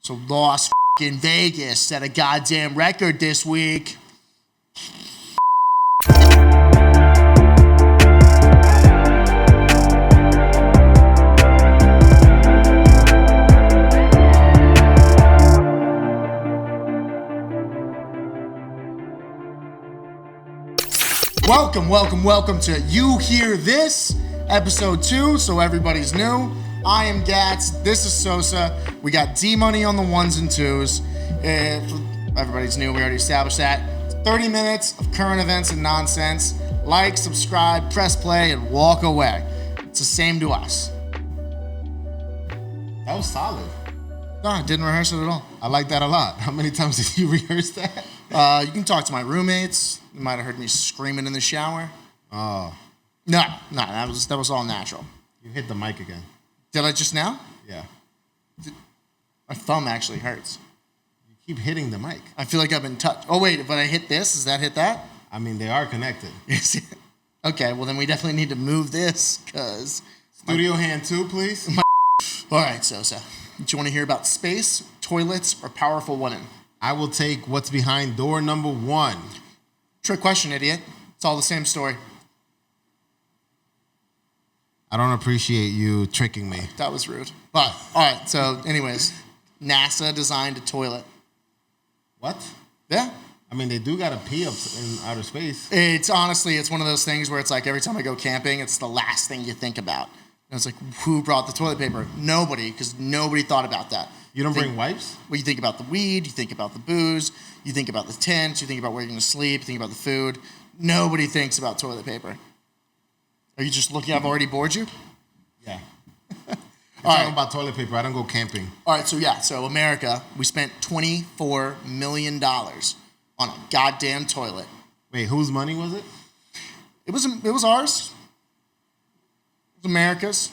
So Las Vegas set a goddamn record this week. Welcome to You Hear This, episode 2, so everybody's new. I am Gats, this is Sosa. We got D-Money on the ones and twos. Everybody's new, we already established that. 30 minutes of current events and nonsense. Like, subscribe, press play, and walk away. It's the same to us. That was solid. No, I didn't rehearse it at all. I like that a lot. How many times did you rehearse that? You can talk to my roommates. You might have heard me screaming in the shower. Oh. No, that was all natural. You hit the mic again. Did I just now? Yeah. My thumb actually hurts. You keep hitting the mic. I feel like I've been touched. Oh, wait, but I hit this? Does that hit that? I mean, they are connected. Okay, well, then we definitely need to move this, because... Studio hand 2, please. All right, Sosa. Do you want to hear about space, toilets, or powerful women? I will take what's behind door number 1. Trick question, idiot. It's all the same story. I don't appreciate you tricking me. That was rude. But, all right, so anyways, NASA designed a toilet. What? Yeah. I mean, they do got to pee up in outer space. It's one of those things where it's like every time I go camping, it's the last thing you think about. And it's like, who brought the toilet paper? Nobody, because nobody thought about that. You don't bring wipes? Well, you think about the weed, you think about the booze, you think about the tent, you think about where you're going to sleep, you think about the food. Nobody thinks about toilet paper. Are you just looking? I've already bored you? Yeah. Talking about toilet paper. I don't go camping. All right, so America, we spent $24 million on a goddamn toilet. Wait, whose money was it? It was ours. It was America's.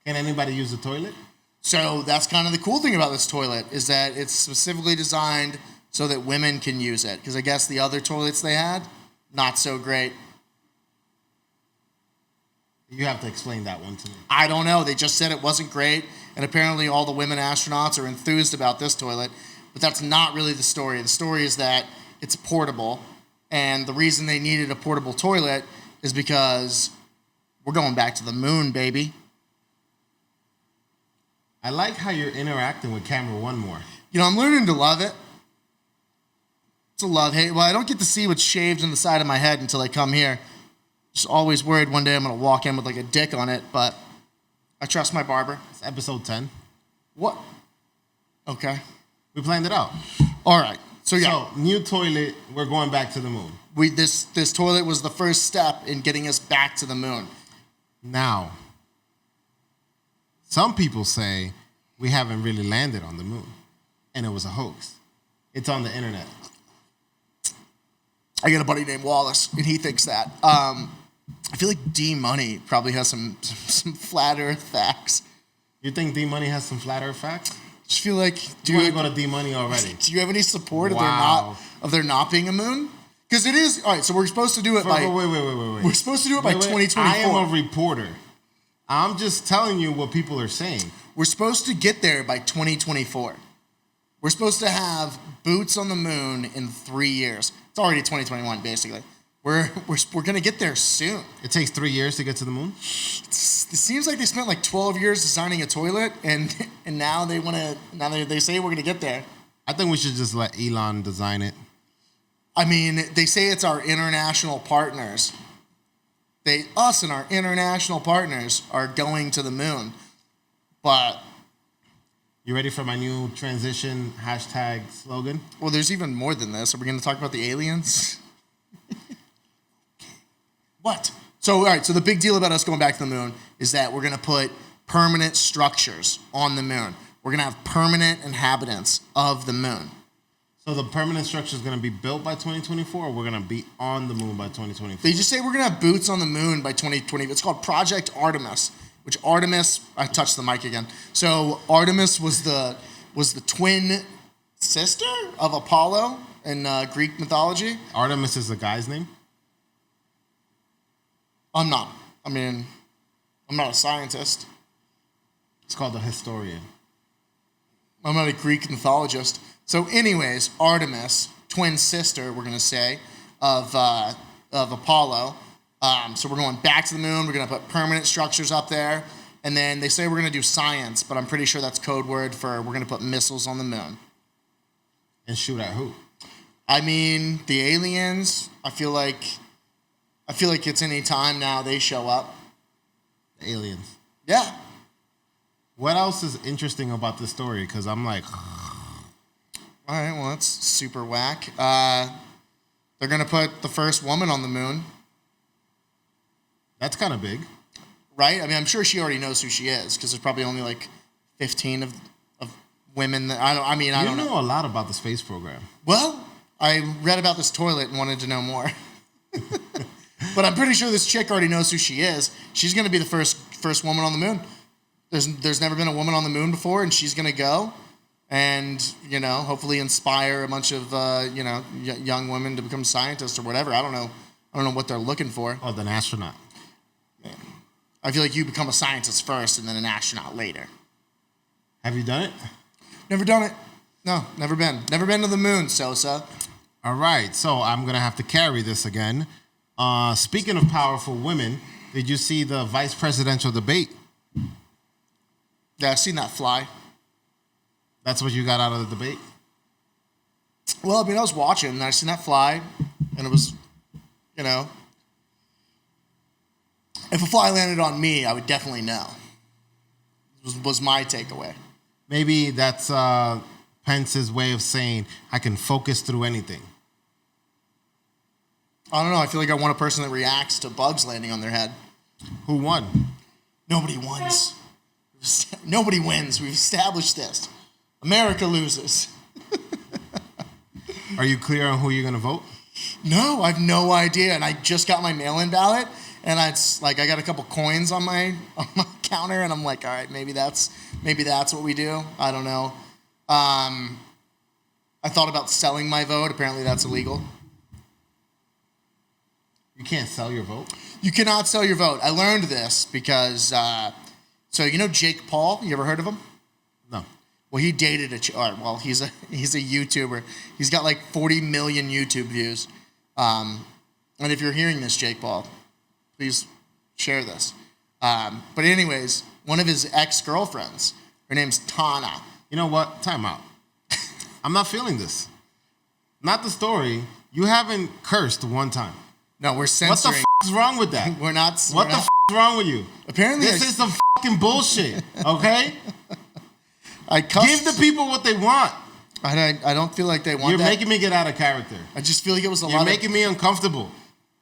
Can anybody use the toilet? So that's kind of the cool thing about this toilet is that it's specifically designed so that women can use it. Because I guess the other toilets they had, not so great. You have to explain that one to me. I don't know. They just said it wasn't great. And apparently all the women astronauts are enthused about this toilet. But that's not really the story. The story is that it's portable. And the reason they needed a portable toilet is because we're going back to the moon, baby. I like how you're interacting with camera 1 more. You know, I'm learning to love it. It's a love-hate. Well, I don't get to see what's shaved in the side of my head until I come here. Just always worried one day I'm going to walk in with like a dick on it, but I trust my barber. It's episode 10. What? Okay. We planned it out. All right. So, yeah. So, new toilet, we're going back to the moon. This toilet was the first step in getting us back to the moon. Now, some people say we haven't really landed on the moon, and it was a hoax. It's on the internet. I got a buddy named Wallace, and he thinks that. I feel like D-Money probably has some flat earth facts. You think D-Money has some flat earth facts? I just feel like... You want to go to D-Money already? Do you have any support of there not being a moon? Because it is... All right, so we're supposed to do it by... Wait. We're supposed to do it by 2024. I am a reporter. I'm just telling you what people are saying. We're supposed to get there by 2024. We're supposed to have boots on the moon in 3 years. It's already 2021, basically. We're going to get there soon. It takes 3 years to get to the moon? It seems like they spent like 12 years designing a toilet, and now they say we're going to get there. I think we should just let Elon design it. I mean, they say it's our international partners. Us and our international partners are going to the moon. But... You ready for my new transition hashtag slogan? Well, there's even more than this. Are we going to talk about the aliens? What? So, all right, so the big deal about us going back to the moon is that we're going to put permanent structures on the moon. We're going to have permanent inhabitants of the moon. So the permanent structure is going to be built by 2024, or we're going to be on the moon by 2024? They just say we're going to have boots on the moon by 2020. It's called Project Artemis, which Artemis... I touched the mic again. So Artemis was the twin sister of Apollo in Greek mythology. Artemis is the guy's name? I'm not. I mean, I'm not a scientist. It's called a historian. I'm not a Greek mythologist. So, anyways, Artemis, twin sister, we're gonna say, of Apollo. So we're going back to the moon. We're gonna put permanent structures up there, and then they say we're gonna do science, but I'm pretty sure that's code word for we're gonna put missiles on the moon. And shoot at who? I mean, the aliens. I feel like it's any time now they show up. The aliens. Yeah. What else is interesting about this story? Because I'm like, All right, well, that's super whack. They're going to put the first woman on the moon. that's kind of big. Right? I mean, I'm sure she already knows who she is because there's probably only like 15 of women that I don't You know. know a lot about the space program. Well, I read about this toilet and wanted to know more. But I'm pretty sure this chick already knows who she is. She's going to be the first woman on the moon. There's never been a woman on the moon before, and she's going to go and, hopefully inspire a bunch of, young women to become scientists or whatever. I don't know what they're looking for. Oh, an astronaut. I feel like you become a scientist first and then an astronaut later. Have you done it? Never done it. No, never been. Never been to the moon, Sosa. All right, so I'm going to have to carry this again. Speaking of powerful women, did you see the vice presidential debate? Yeah, I've seen that fly. That's what you got out of the debate? Well, I was watching and I seen that fly, and it was, if a fly landed on me, I would definitely know. Was my takeaway. Maybe that's Pence's way of saying, I can focus through anything. I don't know. I feel like I want a person that reacts to bugs landing on their head. Who won? Nobody wins. Nobody wins. We've established this. America loses. Are you clear on who you're going to vote? No, I have no idea. And I just got my mail-in ballot, and I got a couple coins on my counter, and I'm like, all right, maybe that's what we do. I don't know. I thought about selling my vote. Apparently, that's illegal. You can't sell your vote? You cannot sell your vote. I learned this because, Jake Paul? You ever heard of him? No. Well, he dated he's a YouTuber. He's got like 40 million YouTube views. And if you're hearing this, Jake Paul, please share this. But anyways, one of his ex-girlfriends, her name's Tana. You know what? Time out. I'm not feeling this. Not the story. You haven't cursed one time. No, we're censoring. What the is wrong with that? We're not. What the is wrong with you? Apparently, this is some fucking bullshit. Okay. Give the people what they want. I don't feel like they want. You're that. making me get out of character. I just feel like it was a lot. You're making me uncomfortable.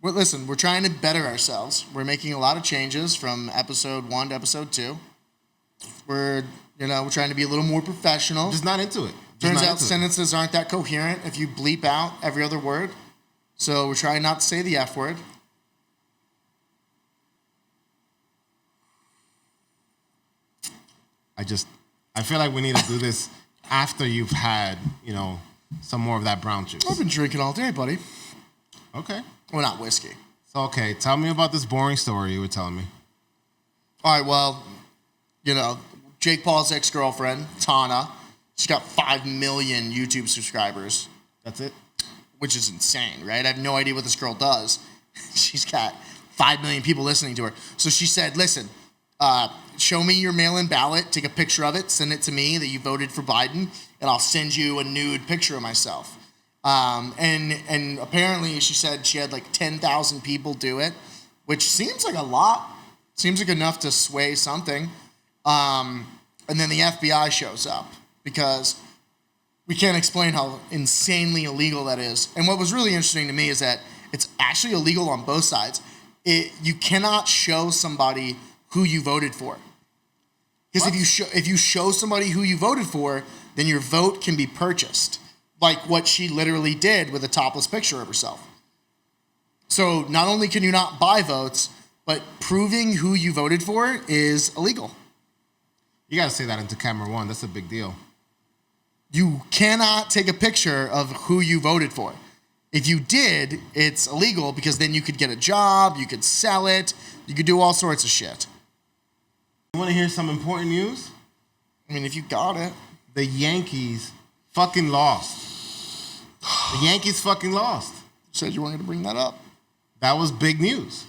Listen, we're trying to better ourselves. We're making a lot of changes from episode 1 to episode 2. We're trying to be a little more professional. Just not into it. Turns out sentences aren't that coherent if you bleep out every other word. So we're trying not to say the F word. I feel like we need to do this after you've had, some more of that brown juice. I've been drinking all day, buddy. Okay. Well, not whiskey. So, okay, tell me about this boring story you were telling me. All right, well, Jake Paul's ex-girlfriend, Tana, she's got 5 million YouTube subscribers. That's it? Which is insane, right? I have no idea what this girl does. She's got 5 million people listening to her. So she said, listen, show me your mail-in ballot, take a picture of it, send it to me that you voted for Biden, and I'll send you a nude picture of myself. And apparently she said she had like 10,000 people do it, which seems like a lot. Seems like enough to sway something. And then the FBI shows up because we can't explain how insanely illegal that is. And what was really interesting to me is that it's actually illegal on both sides. You cannot show somebody who you voted for. Because if you show somebody who you voted for, then your vote can be purchased, like what she literally did with a topless picture of herself. So not only can you not buy votes, but proving who you voted for is illegal. You got to say that into camera one. That's a big deal. You cannot take a picture of who you voted for. If you did, it's illegal because then you could get a job, you could sell it, you could do all sorts of shit. You want to hear some important news? I mean, if you got it. the Yankees fucking lost. The Yankees fucking lost. You said you weren't going to bring that up. That was big news.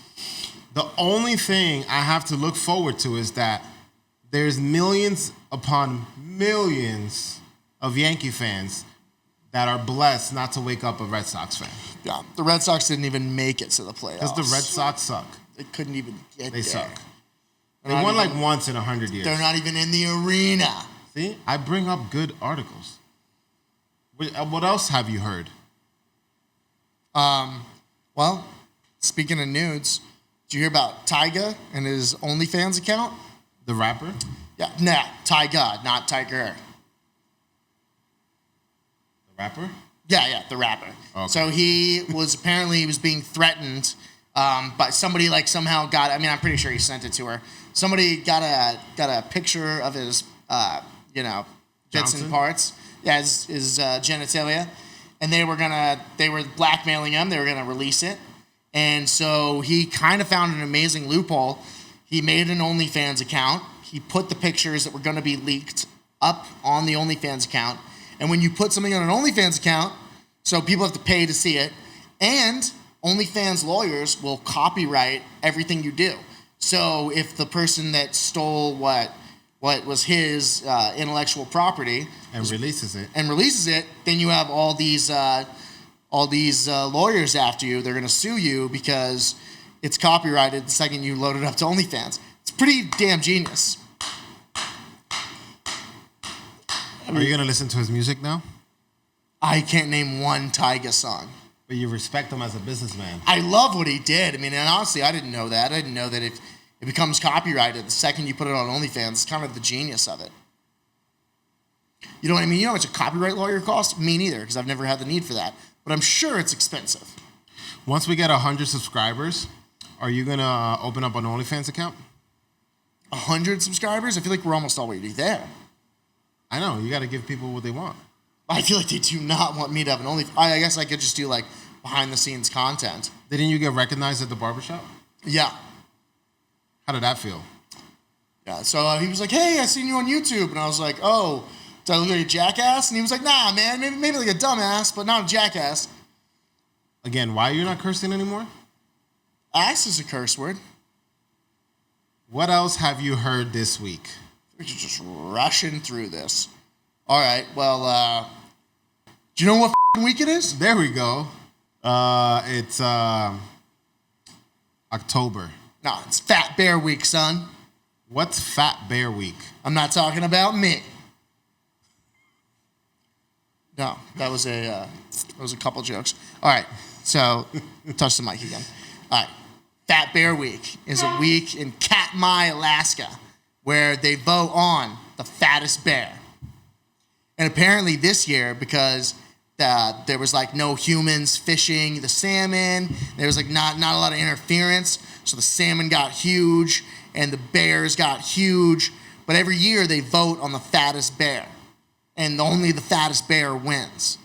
The only thing I have to look forward to is that there's millions upon millions of Yankee fans that are blessed not to wake up a Red Sox fan. Yeah, the Red Sox didn't even make it to the playoffs. Because the Red Sox suck. They couldn't even get there. They suck. They won like once in 100 years. They're not even in the arena. See? I bring up good articles. What else have you heard? Well, speaking of nudes, did you hear about Tyga and his OnlyFans account? The rapper? Yeah, nah, Tyga, not Tiger. The rapper? Yeah, the rapper. Okay. So he was being threatened, but somebody like somehow got. I mean, I'm pretty sure he sent it to her. Somebody got a picture of his, bits Johnson? and parts. Yeah, his genitalia, and they were blackmailing him. They were gonna release it, and so he kind of found an amazing loophole. He made an OnlyFans account. He put the pictures that were going to be leaked up on the OnlyFans account. And when you put something on an OnlyFans account, so people have to pay to see it, and OnlyFans lawyers will copyright everything you do. So if the person that stole what was his intellectual property and releases it, then you have all these lawyers after you. They're going to sue you because it's copyrighted the second you load it up to OnlyFans. It's pretty damn genius. Are you going to listen to his music now? I can't name one Tyga song. But you respect him as a businessman. I love what he did. I mean, and honestly, I didn't know that. I didn't know that if it becomes copyrighted the second you put it on OnlyFans, it's kind of the genius of it. You know what I mean? You know how much a copyright lawyer costs? Me neither, because I've never had the need for that. But I'm sure it's expensive. Once we get 100 subscribers, are you going to open up an OnlyFans account? 100 subscribers? I feel like we're almost already there. I know. You got to give people what they want. I feel like they do not want me to have an OnlyFans. I guess I could just do like behind-the-scenes content. Didn't you get recognized at the barbershop? Yeah. How did that feel? Yeah, so he was like, hey, I seen you on YouTube. And I was like, oh, did I look like a jackass? And he was like, nah, man, maybe like a dumbass, but not a jackass. Again, why are you not cursing anymore? Ass is a curse word. What else have you heard this week? We're just rushing through this. All right, well, do you know what week it is? There we go. It's October. No, it's Fat Bear Week, son. What's Fat Bear Week? I'm not talking about me. No, that was a couple jokes. All right, so touch the mic again. All right, Fat Bear Week is a week in Katmai, Alaska, where they vote on the fattest bear. And apparently this year, because there was like no humans fishing the salmon, there was like not a lot of interference, so the salmon got huge and the bears got huge. But every year they vote on the fattest bear, and only the fattest bear wins.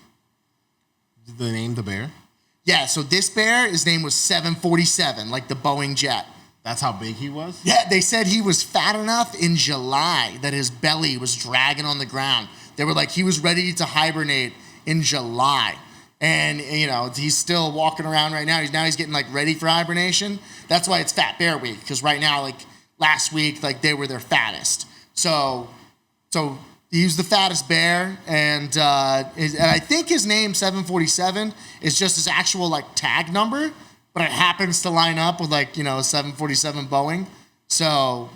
Did they name the bear? Yeah, so this bear, his name was 747, like the Boeing jet. That's how big he was? Yeah, they said he was fat enough in July that his belly was dragging on the ground. They were like, he was ready to hibernate in July. And, you know, he's still walking around right now. He's getting, like, ready for hibernation. That's why it's Fat Bear Week, because right now, like, last week, like, they were their fattest. So he was the fattest bear, and I think his name, 747, is just his actual, like, tag number, but it happens to line up with, like, you know, a 747 Boeing. So,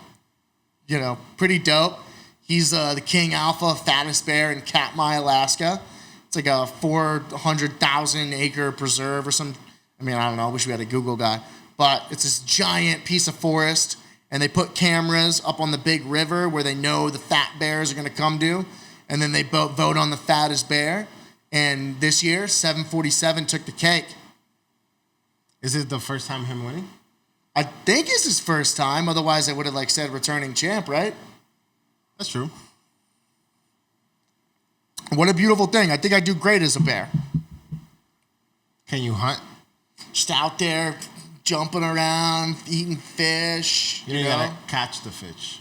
you know, pretty dope. He's the King Alpha fattest bear in Katmai, Alaska. It's like a 400,000 acre preserve or some. I mean, I don't know. I wish we had a Google guy. But it's this giant piece of forest, and they put cameras up on the big river where they know the fat bears are going to come to, and then they vote on the fattest bear. And this year, 747 took the cake. Is it the first time him winning? I think it's his first time. Otherwise, I would have like said returning champ, right? That's true. What a beautiful thing. I think I do great as a bear. Can you hunt? Just out there jumping around, eating fish. You gotta catch the fish.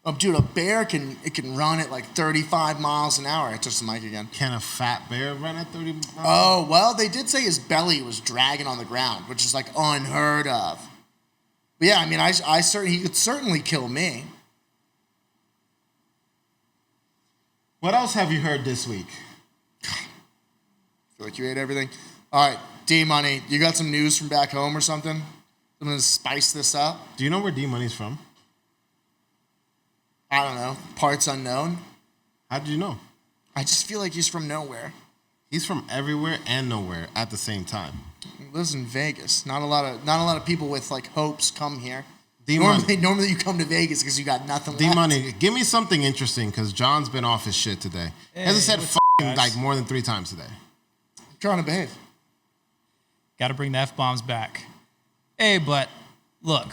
Oh, dude, a bear can run at like 35 miles an hour. I touched the mic again. Can a fat bear run at 30 miles? Oh, well, they did say his belly was dragging on the ground, which is like unheard of. But yeah, I mean, he could certainly kill me. What else have you heard this week? Feel like you ate everything. All right, D-Money, you got some news from back home or something? I'm going to spice this up. Do you know where D-Money's from? I don't know. Parts unknown. How did you know? I just feel like he's from nowhere. He's from everywhere and nowhere at the same time. He lives in Vegas. Not a lot of people with like hopes come here. D-Money. Normally you come to Vegas because you got nothing left. D-Money, give me something interesting because John's been off his shit today. He hasn't said f***ing like more than 3 times today. I'm trying to behave. Got to bring the F-bombs back. Hey, but look,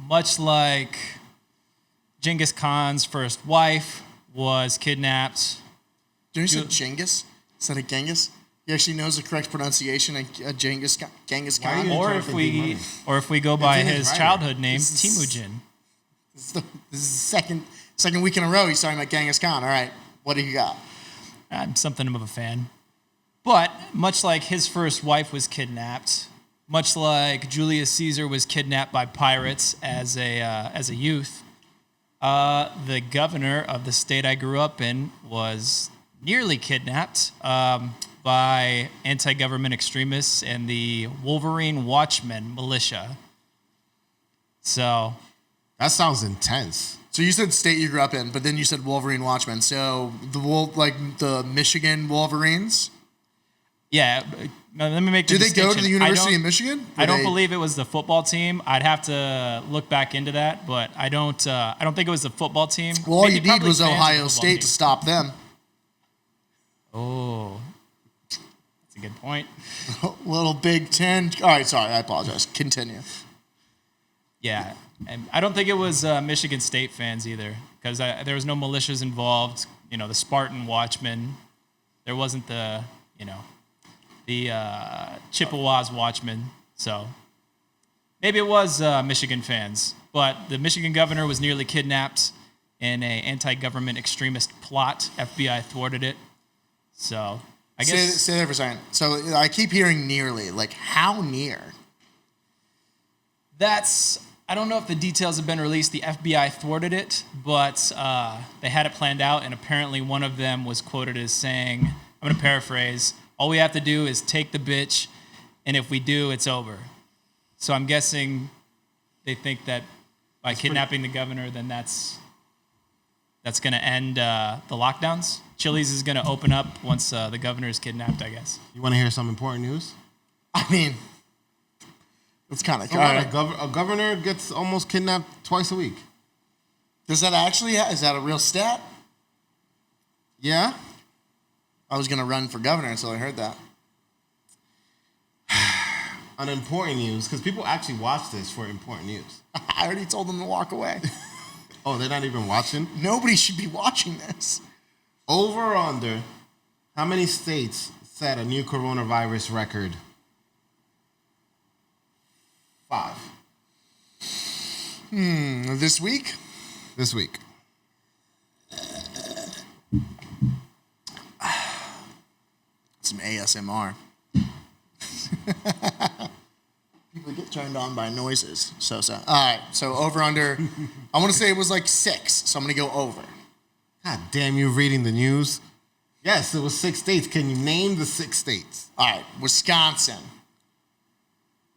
much like Genghis Khan's first wife was kidnapped. Did you say Genghis instead of Genghis? He actually knows the correct pronunciation of Genghis Khan. Or if we go by his childhood name, Temujin. This is the second week in a row he's talking about Genghis Khan. All right, what do you got? I'm something of a fan. But much like his first wife was kidnapped, much like Julius Caesar was kidnapped by pirates as a youth, the governor of the state I grew up in was nearly kidnapped by anti-government extremists and the Wolverine Watchmen militia. So that sounds intense. So you said state you grew up in, but then you said Wolverine Watchmen. So the Michigan Wolverines. Yeah, let me make the distinction. Did they go to the University of Michigan? I don't believe it was the football team. I'd have to look back into that, but I don't think it was the football team. Well, all you need was Ohio State to stop them. Oh, that's a good point. Little Big Ten. All right, sorry, I apologize. Continue. Yeah, and I don't think it was Michigan State fans either, because there was no militias involved. The Spartan Watchmen. There wasn't the Chippewas Watchmen. So maybe it was Michigan fans, but the Michigan governor was nearly kidnapped in an anti-government extremist plot. FBI thwarted it. So I guess say that for a second. So I keep hearing nearly. Like how near? I don't know if the details have been released. The FBI thwarted it, but they had it planned out, and apparently one of them was quoted as saying, I'm going to paraphrase, all we have to do is take the bitch, and if we do, it's over. So I'm guessing they think that by kidnapping the governor, then that's going to end the lockdowns. Chili's is going to open up once the governor is kidnapped, I guess. You want to hear some important news? I mean, it's kind of so a governor gets almost kidnapped twice a week. Does that actually? Is that a real stat? Yeah. I was going to run for governor until I heard that. On important news, because people actually watch this for important news. I already told them to walk away. Oh, they're not even watching? Nobody should be watching this. Over or under, how many states set a new coronavirus record? 5. This week? This week. Some ASMR. People get turned on by noises. So. All right, so over under. I want to say it was like 6, so I'm going to go over. God damn you reading the news. Yes, it was 6 states. Can you name the 6 states? All right, Wisconsin.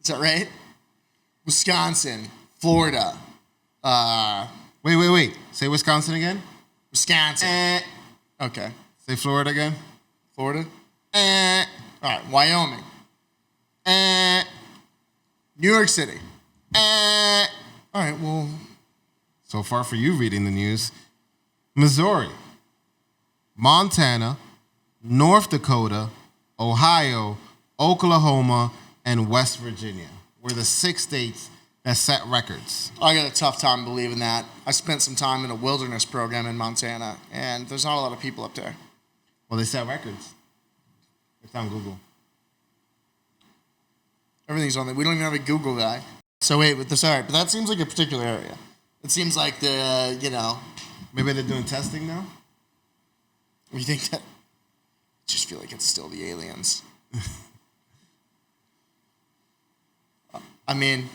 Is that right? Wisconsin, Florida. Wait. Say Wisconsin again. Wisconsin. Okay. Say Florida again. Florida. All right, Wyoming. New York City. All right, well. So far for you reading the news. Missouri, Montana, North Dakota, Ohio, Oklahoma, and West Virginia were the 6 states that set records. I got a tough time believing that. I spent some time in a wilderness program in Montana, and there's not a lot of people up there. Well, they set records. It's on Google. Everything's on there. We don't even have a Google guy. So wait, but that seems like a particular area. It seems like the, Maybe they're doing testing now? you think that? I just feel like it's still the aliens. I mean,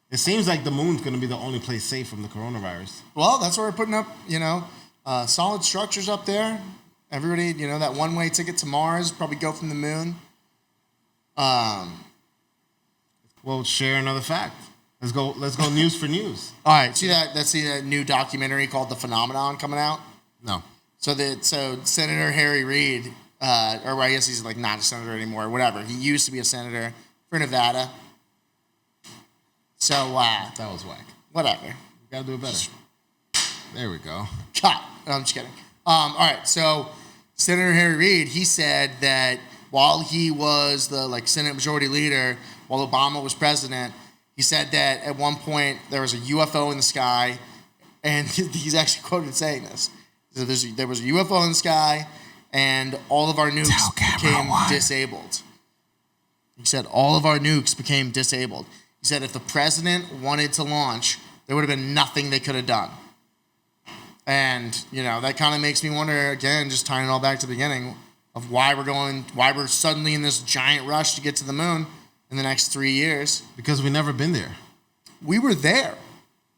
it seems like the moon's going to be the only place safe from the coronavirus. Well, that's why we're putting up, solid structures up there. Everybody, that one-way ticket to Mars, probably go from the moon. Well, share another fact. Let's go news for news. All right, see that new documentary called The Phenomenon coming out? No. So Senator Harry Reid, or I guess he's like not a senator anymore, whatever. He used to be a senator for Nevada. So that was whack. Whatever. We gotta do it better. There we go. Cut. No, I'm just kidding. All right, so Senator Harry Reid, he said that while he was the Senate Majority Leader, while Obama was president, he said that at one point there was a UFO in the sky, and he's actually quoted saying this. So there was a UFO in the sky, and all of our nukes became disabled. He said all of our nukes became disabled. He said if the president wanted to launch, there would have been nothing they could have done. And, that kind of makes me wonder, again, just tying it all back to the beginning, of why we're suddenly in this giant rush to get to the moon in the next 3 years. Because we've never been there. We were there.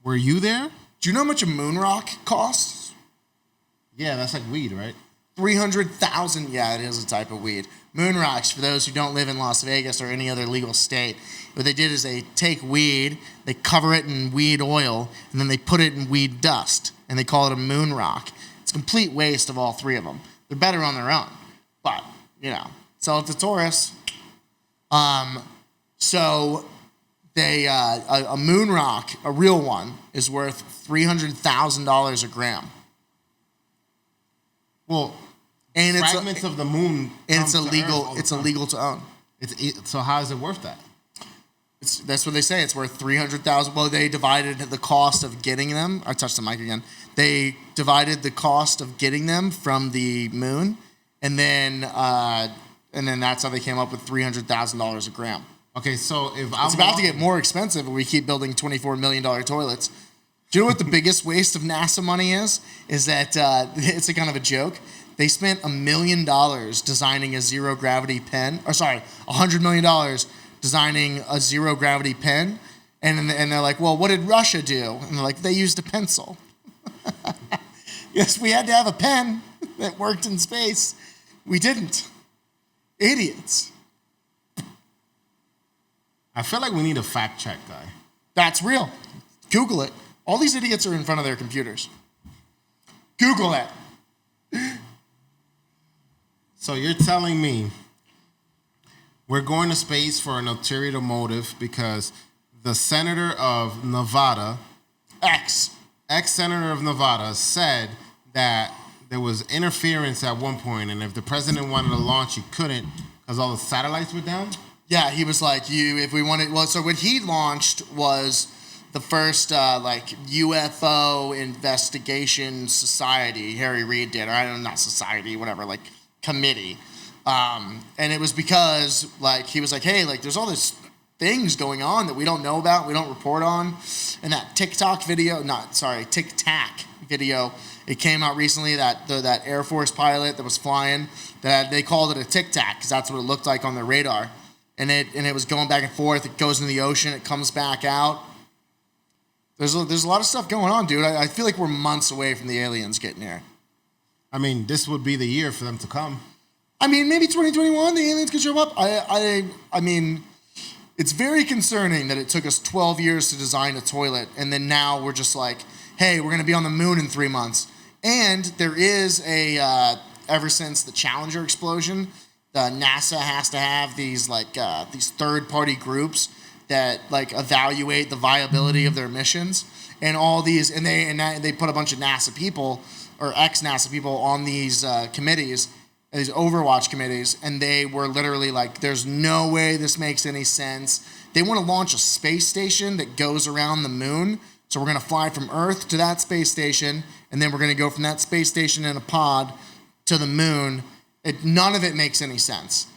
Were you there? Do you know how much a moon rock costs? Yeah, that's like weed, right? 300,000. Yeah, it is a type of weed. Moon rocks, for those who don't live in Las Vegas or any other legal state, what they did is they take weed, they cover it in weed oil, and then they put it in weed dust, and they call it a moon rock. It's a complete waste of all three of them. They're better on their own, but, sell it to tourists. So they a moon rock, a real one, is worth $300,000 a gram. Well, and fragments of the moon. And it's illegal. It's illegal to own. So how is it worth that? That's what they say. It's worth $300,000. Well, they divided the cost of getting them. I touched the mic again. They divided the cost of getting them from the moon, and then that's how they came up with $300,000 a gram. Okay, so if it's about to get more expensive if we keep building $24 million toilets. Do you know what the biggest waste of NASA money is? Is that it's a kind of a joke. They spent $1 million designing a zero gravity pen. $100 million designing a zero gravity pen, and they're like, well, what did Russia do? And they're like, they used a pencil. Yes, we had to have a pen that worked in space. We didn't. Idiots. I feel like we need a fact check guy. That's real. Google it. All these idiots are in front of their computers. Google it. So you're telling me we're going to space for an ulterior motive because the senator of Nevada, ex-senator of Nevada, said that there was interference at one point, and if the president wanted to launch, he couldn't because all the satellites were down? Yeah, he was like, so what he launched was the first UFO investigation society. Harry Reid did, or I don't know, not society, whatever, committee. And it was because he was like, hey, there's all this things going on that we don't know about, we don't report on. And that Tic Tac video, it came out recently that Air Force pilot that was flying, that they called it a Tic Tac because that's what it looked like on their radar. And it was going back and forth. It goes into the ocean. It comes back out. There's a lot of stuff going on, dude. I feel like we're months away from the aliens getting here. I mean, this would be the year for them to come. I mean, maybe 2021, the aliens could show up. I mean, it's very concerning that it took us 12 years to design a toilet, and then now we're just like, hey, we're going to be on the moon in 3 months. And there is ever since the Challenger explosion, NASA has to have these third-party groups that evaluate the viability of their missions, and all these, and they put a bunch of NASA people or ex-NASA people on these committees, these Overwatch committees, and they were literally like, there's no way this makes any sense. They want to launch a space station that goes around the moon, so we're going to fly from Earth to that space station, and then we're going to go from that space station in a pod to the moon. None of it makes any sense.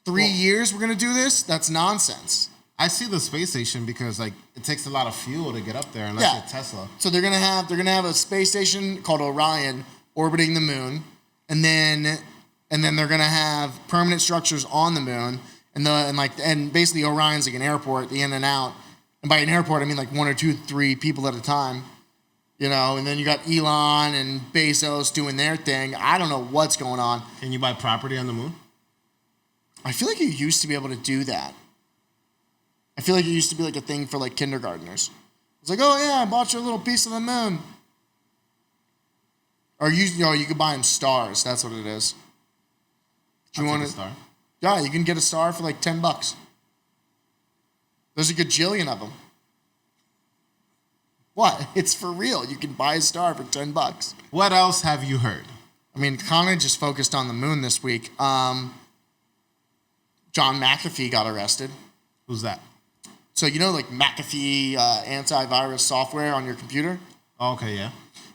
3 years we're going to do this? That's nonsense. I see the space station because like it takes a lot of fuel to get up there unless you're Tesla. So they're gonna have a space station called Orion orbiting the moon, and then they're gonna have permanent structures on the moon, and basically Orion's like an airport, the in and out. And by an airport I mean like 1 or 2, 3 people at a time. You know, and then you got Elon and Bezos doing their thing. I don't know what's going on. Can you buy property on the moon? I feel like you used to be able to do that. I feel like it used to be like a thing for like kindergartners. It's like, oh yeah, I bought you a little piece of the moon. Or you could buy them stars. That's what it is. Do you want a star? Yeah, you can get a star for like $10. There's a gajillion of them. What? It's for real. You can buy a star for $10. What else have you heard? I mean, kind of just focused on the moon this week. John McAfee got arrested. Who's that? So you know, like McAfee antivirus software on your computer. Oh, okay, yeah.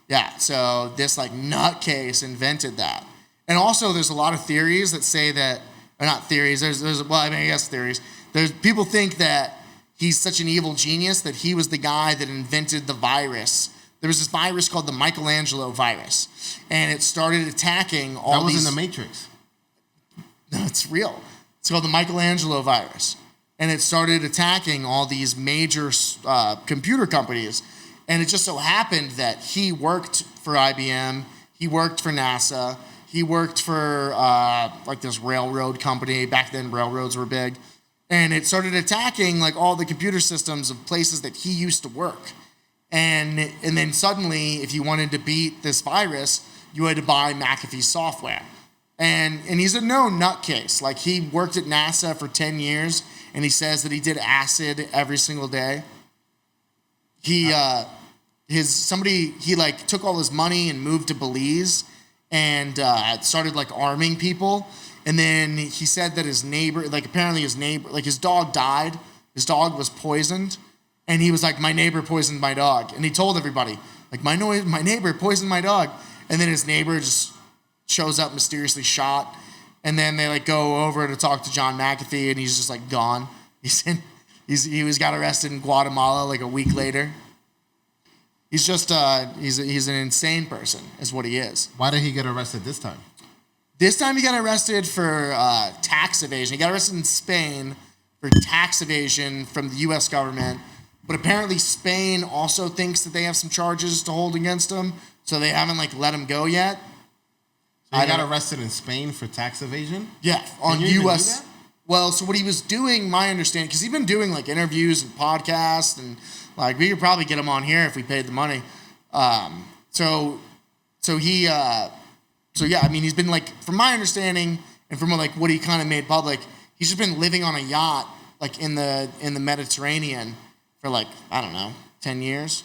Yeah. So this like nutcase invented that, and also there's a lot of theories that say that, or not theories. There's well, I mean, I guess theories. There's people think that he's such an evil genius that he was the guy that invented the virus. There was this virus called the Michelangelo virus, and it started attacking all that was these... in the Matrix. No, it's real. It's called the Michelangelo virus, and it started attacking all these major computer companies. And it just so happened that he worked for IBM, he worked for NASA, he worked for like this railroad company. Back then, railroads were big. And it started attacking like all the computer systems of places that he used to work. And then suddenly, if you wanted to beat this virus, you had to buy McAfee software. And he's a known nutcase. Like he worked at NASA for 10 years, and he says that he did acid every single day. He like took all his money and moved to Belize and started like arming people. And then he said that his neighbor, like apparently his neighbor, like his dog died. His dog was poisoned. And he was like, my neighbor poisoned my dog. And he told everybody, like, my neighbor poisoned my dog. And then his neighbor just shows up mysteriously shot. And then they like go over to talk to John McAfee, and he's just like gone. He got arrested in Guatemala like a week later. He's just he's an insane person, is what he is. Why did he get arrested this time? This time he got arrested for tax evasion. He got arrested in Spain for tax evasion from the U.S. government. But apparently Spain also thinks that they have some charges to hold against him, so they haven't like let him go yet. So he got arrested in Spain for tax evasion? Yeah, on U.S. Well, so what he was doing, my understanding, because he's been doing like interviews and podcasts, and like we could probably get him on here if we paid the money. So yeah, I mean, he's been like, from my understanding and from like what he kind of made public, he's just been living on a yacht like in the Mediterranean for like, I don't know, 10 years.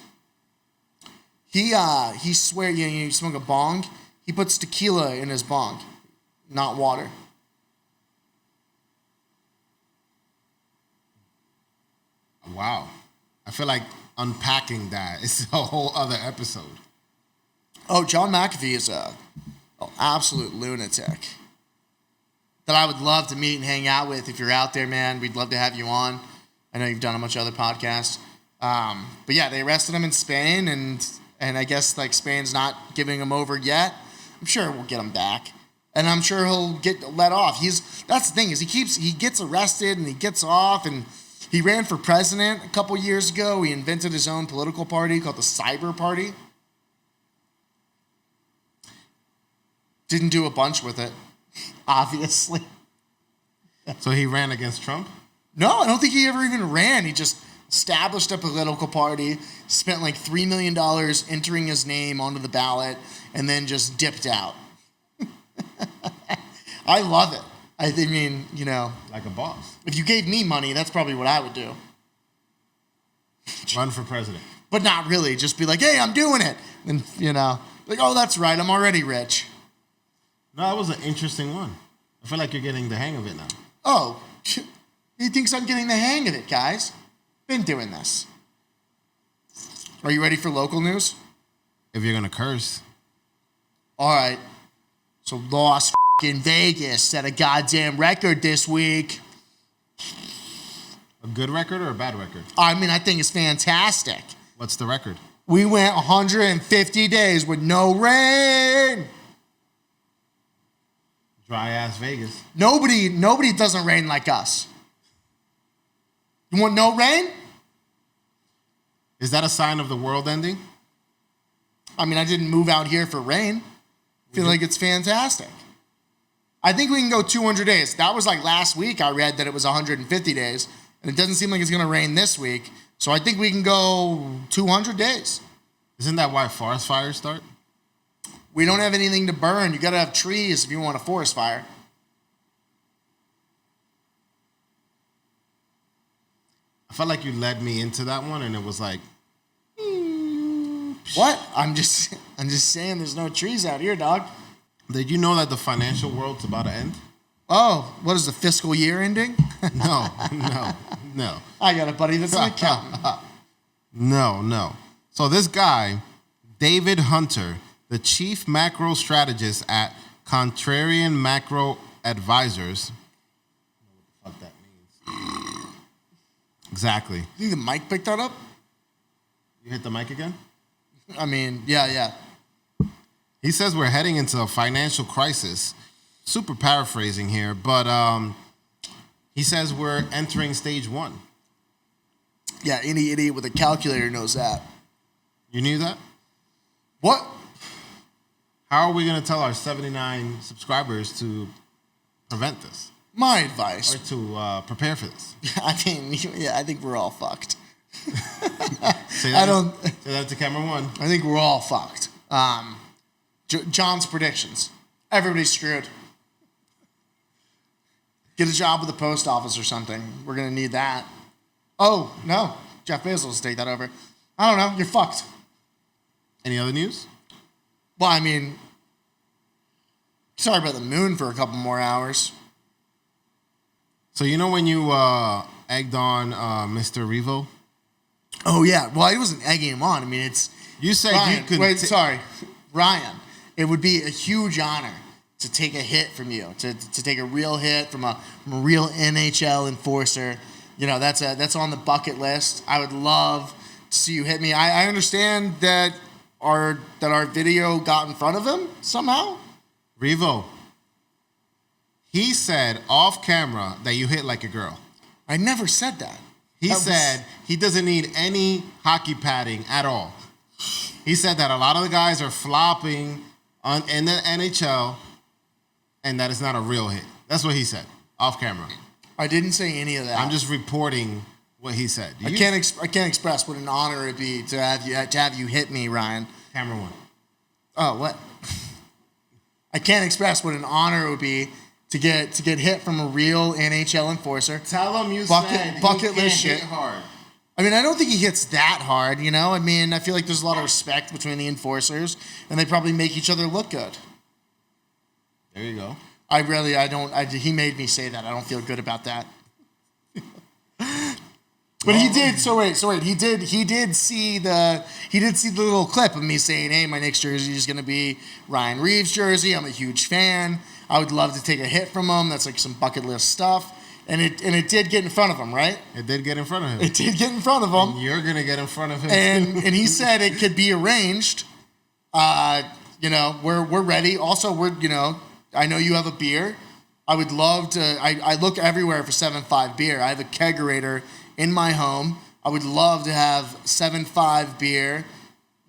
He swear, you smoke a bong, he puts tequila in his bong, not water. Wow. I feel like unpacking that is a whole other episode. Oh, John McAfee is an absolute lunatic that I would love to meet and hang out with. If you're out there, man, we'd love to have you on. I know you've done a bunch of other podcasts. But yeah, they arrested him in Spain, and I guess like Spain's not giving him over yet. I'm sure we'll get him back, and I'm sure he'll get let off. That's the thing is he gets arrested and he gets off, and he ran for president a couple years ago. He invented his own political party called the Cyber Party. Didn't do a bunch with it, obviously. So he ran against Trump? No, I don't think he ever even ran. He just established a political party, spent like $3 million entering his name onto the ballot, and then just dipped out. I love it. I mean, you know. Like a boss. If you gave me money, that's probably what I would do. Run for president. But not really. Just be like, hey, I'm doing it. And, you know, like, oh, that's right. I'm already rich. No, that was an interesting one. I feel like you're getting the hang of it now. Oh, he thinks I'm getting the hang of it, guys. Been doing this. Are you ready for local news? If you're going to curse. All right. So Las Vegas set a goddamn record this week. A good record or a bad record? I mean, I think it's fantastic. What's the record? We went 150 days with no rain. Dry ass Vegas. Nobody doesn't rain like us. You want no rain? Is that a sign of the world ending? I mean, I didn't move out here for rain. I feel like it's fantastic. I think we can go 200 days. That was like last week I read that it was 150 days, and it doesn't seem like it's going to rain this week. So I think we can go 200 days. Isn't that why forest fires start? We don't have anything to burn. You got to have trees if you want a forest fire. I felt like you led me into that one, and it was like, What? I'm just saying there's no trees out here, dog. did you know that the financial world's about to end? Oh, what is the fiscal year ending? No. I got a buddy that's an accountant. No. So this guy, David Hunter, the chief macro strategist at Contrarian Macro Advisors. I don't know what the fuck that means. Exactly. You think the mic picked that up? You hit the mic again? I mean, yeah. He says we're heading into a financial crisis. Super paraphrasing here, but he says we're entering stage 1. Yeah, any idiot with a calculator knows that. You knew that? What? How are we going to tell our 79 subscribers to prevent this My advice. or to prepare for this? I mean, yeah, I think we're all fucked. Say I that, don't. say that to camera 1. I think we're all fucked. John's predictions. Everybody's screwed. Get a job with the post office or something. We're gonna need that. Oh no, Jeff Bezos will take that over. I don't know. You're fucked. Any other news? Well, I mean, sorry about the moon for a couple more hours. So you know when you egged on Mr. Revo? Oh yeah. Well, I wasn't egging him on. I mean, it's You said Ryan. you could. Sorry, Ryan. It would be a huge honor to take a hit from you, to take a real hit from a real NHL enforcer. You know, that's on the bucket list. I would love to see you hit me. I understand that our video got in front of him somehow. Revo. He said off camera that you hit like a girl. I never said that. He said he doesn't need any hockey padding at all. He said that a lot of the guys are flopping in the NHL and that it's not a real hit. That's what he said off camera. I didn't say any of that. I'm just reporting what he said. I can't express what an honor it'd be to have you hit me, Ryan. Camera 1. Oh, what? I can't express what an honor it would be to get hit from a real NHL enforcer. Tell him you bucket said list he can't shit. hit hard. I mean, I don't think he hits that hard, you know? I mean, I feel like there's a lot of respect between the enforcers, and they probably make each other look good. There you go. He made me say that. I don't feel good about that. But he did. So wait. He did see the little clip of me saying, "Hey, my next jersey is going to be Ryan Reeves' jersey. I'm a huge fan. I would love to take a hit from him. That's like some bucket list stuff." And it did get in front of him, right? It did get in front of him. It did get in front of him. And you're gonna get in front of him. And he said it could be arranged. You know, we're ready. Also, I know you have a beer. I would love to. I look everywhere for 7.5 beer. I have a kegerator in my home. I would love to have 7.5 beer.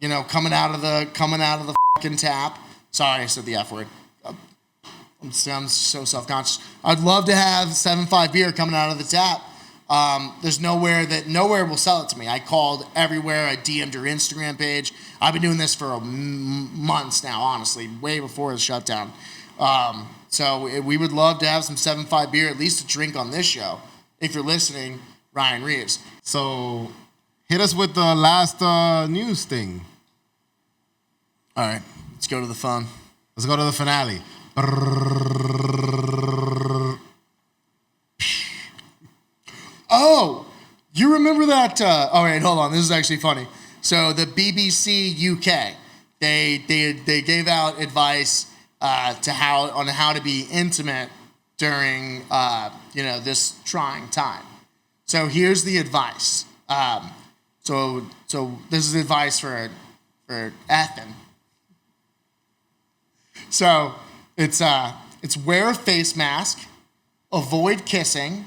You know, coming out of the fucking tap. Sorry, I said the F word. I'm so self-conscious. I'd love to have 7.5 beer coming out of the tap. There's nowhere will sell it to me. I called everywhere. I DM'd her Instagram page. I've been doing this for months now, honestly, way before the shutdown. So we would love to have some 7.5 beer, at least to drink on this show. If you're listening, Ryan Reeves. So hit us with the last news thing. All right, let's go to the fun. Let's go to the finale. Oh, you remember that? All right, hold on. This is actually funny. So the BBC UK, they gave out advice on how to be intimate during this trying time. So here's the advice. So this is advice for Ethan. So it's wear a face mask, avoid kissing,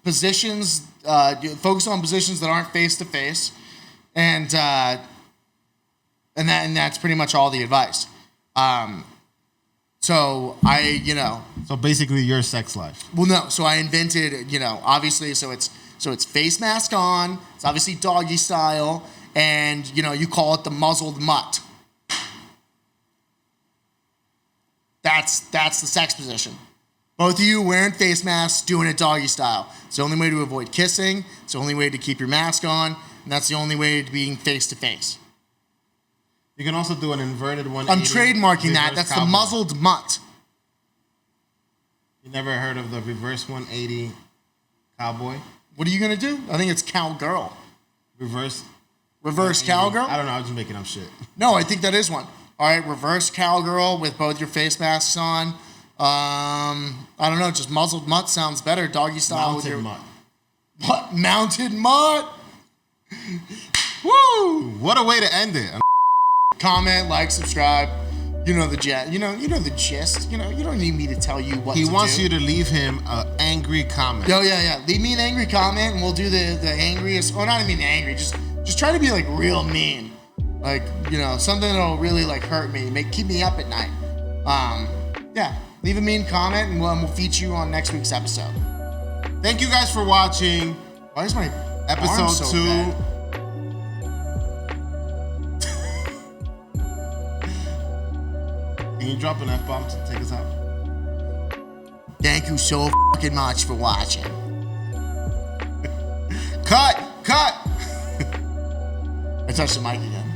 positions, focus on positions that aren't face to face, and that's pretty much all the advice. So basically your sex life. Well, no. So I invented, obviously. So it's face mask on. It's obviously doggy style, and you call it the muzzled mutt. That's the sex position. Both of you wearing face masks, doing it doggy style. It's the only way to avoid kissing. It's the only way to keep your mask on, and that's the only way to being face to face. You can also do an inverted 180. I'm trademarking that. That's cowboy. the muzzled mutt. You never heard of the reverse 180 cowboy? What are you gonna do? I think it's cowgirl. Reverse cowgirl? I don't know. I was just making up shit. No, I think that is one. All right, reverse cowgirl with both your face masks on. I don't know. Just muzzled mutt sounds better. Doggy style. Mounted mutt. What? Mounted mutt? Woo! What a way to end it. Comment, like, subscribe. You know the gist. You know the gist. You don't need me to tell you what to do. He wants you to leave him an angry comment. Yo, yeah. Leave me an angry comment, and we'll do the angriest. Well, not even angry. Just try to be like real mean. Like something that'll really like hurt me, keep me up at night. Yeah. Leave a mean comment, and we'll feature you on next week's episode. Thank you guys for watching. Why is my episode arm so 2? red? Can you drop an F-bomb to take us out? Thank you so fucking much for watching. Cut! I touched the mic again.